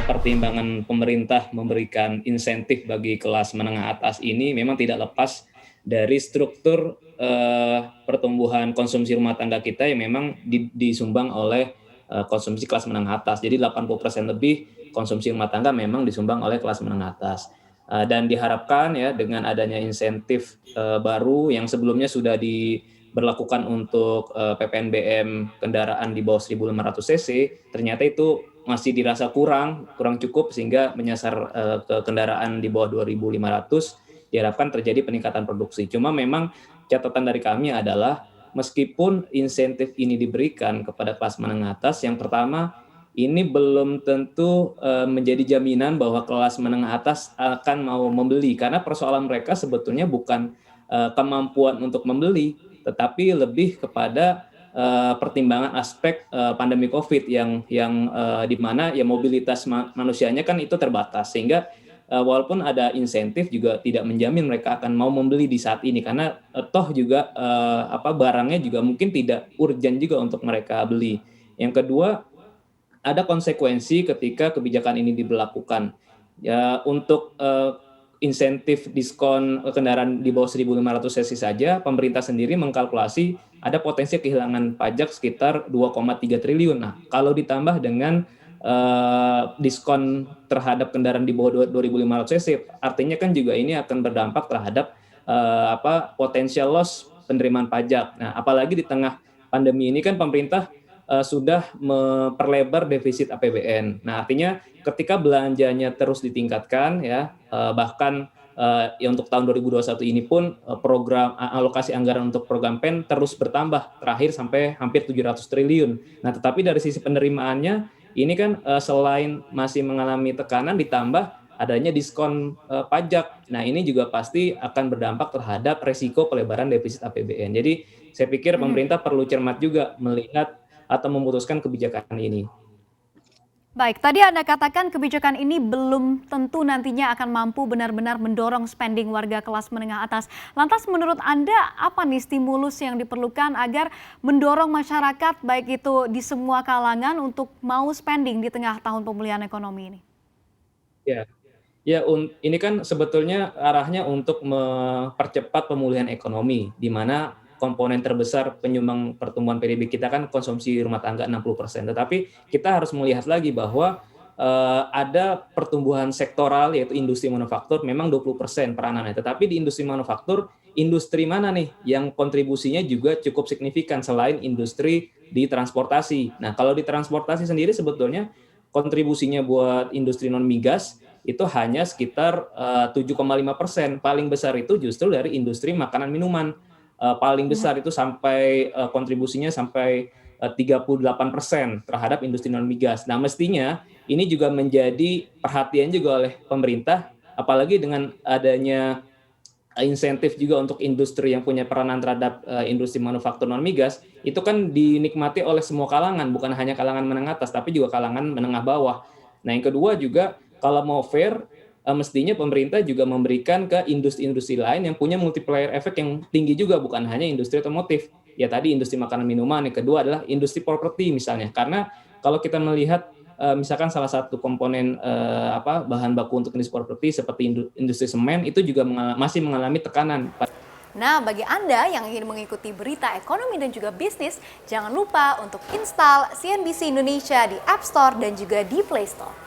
pertimbangan pemerintah memberikan insentif bagi kelas menengah atas ini memang tidak lepas dari struktur pertumbuhan konsumsi rumah tangga kita yang memang disumbang oleh konsumsi kelas menengah atas. Jadi 80% lebih konsumsi rumah tangga memang disumbang oleh kelas menengah atas. Dan diharapkan ya dengan adanya insentif baru yang sebelumnya sudah diberlakukan untuk PPNBM kendaraan di bawah 1.500 cc, ternyata itu masih dirasa kurang cukup sehingga menyasar ke kendaraan di bawah 2.500, diharapkan terjadi peningkatan produksi. Cuma memang catatan dari kami adalah meskipun insentif ini diberikan kepada kelas menengah atas, yang pertama ini belum tentu menjadi jaminan bahwa kelas menengah atas akan mau membeli, karena persoalan mereka sebetulnya bukan kemampuan untuk membeli, tetapi lebih kepada pertimbangan aspek pandemi COVID yang di mana ya mobilitas manusianya kan itu terbatas, sehingga walaupun ada insentif juga tidak menjamin mereka akan mau membeli di saat ini, karena toh juga barangnya juga mungkin tidak urgent juga untuk mereka beli. Yang kedua, ada konsekuensi ketika kebijakan ini diberlakukan. Ya, untuk insentif diskon kendaraan di bawah 1.500 cc saja, pemerintah sendiri mengkalkulasi ada potensi kehilangan pajak sekitar 2,3 triliun. Nah, kalau ditambah dengan diskon terhadap kendaraan di bawah 2.500 cc, artinya kan juga ini akan berdampak terhadap potensial loss penerimaan pajak. Nah, apalagi di tengah pandemi ini kan pemerintah sudah memperlebar defisit APBN. Nah, artinya ketika belanjanya terus ditingkatkan ya, bahkan ya untuk tahun 2021 ini pun program alokasi anggaran untuk program PEN terus bertambah, terakhir sampai hampir 700 triliun. Nah, tetapi dari sisi penerimaannya ini kan selain masih mengalami tekanan ditambah adanya diskon pajak. Nah, ini juga pasti akan berdampak terhadap resiko pelebaran defisit APBN. Jadi saya pikir pemerintah perlu cermat juga melihat atau memutuskan kebijakan ini. Baik, tadi Anda katakan kebijakan ini belum tentu nantinya akan mampu benar-benar mendorong spending warga kelas menengah atas. Lantas menurut Anda apa nih stimulus yang diperlukan agar mendorong masyarakat baik itu di semua kalangan untuk mau spending di tengah tahun pemulihan ekonomi ini? Ya, ya ini kan sebetulnya arahnya untuk mempercepat pemulihan ekonomi, di mana komponen terbesar penyumbang pertumbuhan PDB kita kan konsumsi rumah tangga 60%. Tetapi kita harus melihat lagi bahwa ada pertumbuhan sektoral yaitu industri manufaktur memang 20% peranannya. Tetapi di industri manufaktur, industri mana nih yang kontribusinya juga cukup signifikan selain industri di transportasi. Nah, kalau di transportasi sendiri sebetulnya kontribusinya buat industri non migas itu hanya sekitar 7,5%. Paling besar itu justru dari industri makanan minuman. Paling besar itu sampai kontribusinya sampai 38% terhadap industri non migas. Nah, mestinya ini juga menjadi perhatian juga oleh pemerintah, apalagi dengan adanya insentif juga untuk industri yang punya peranan terhadap industri manufaktur non migas, itu kan dinikmati oleh semua kalangan, bukan hanya kalangan menengah atas, tapi juga kalangan menengah bawah. Nah, yang kedua juga kalau mau fair, mestinya pemerintah juga memberikan ke industri-industri lain yang punya multiplier efek yang tinggi juga, bukan hanya industri otomotif. Ya tadi industri makanan minuman, yang kedua adalah industri properti misalnya. Karena kalau kita melihat misalkan salah satu komponen bahan baku untuk industri properti seperti industri semen itu juga masih mengalami tekanan. Nah, bagi Anda yang ingin mengikuti berita ekonomi dan juga bisnis, jangan lupa untuk install CNBC Indonesia di App Store dan juga di Play Store.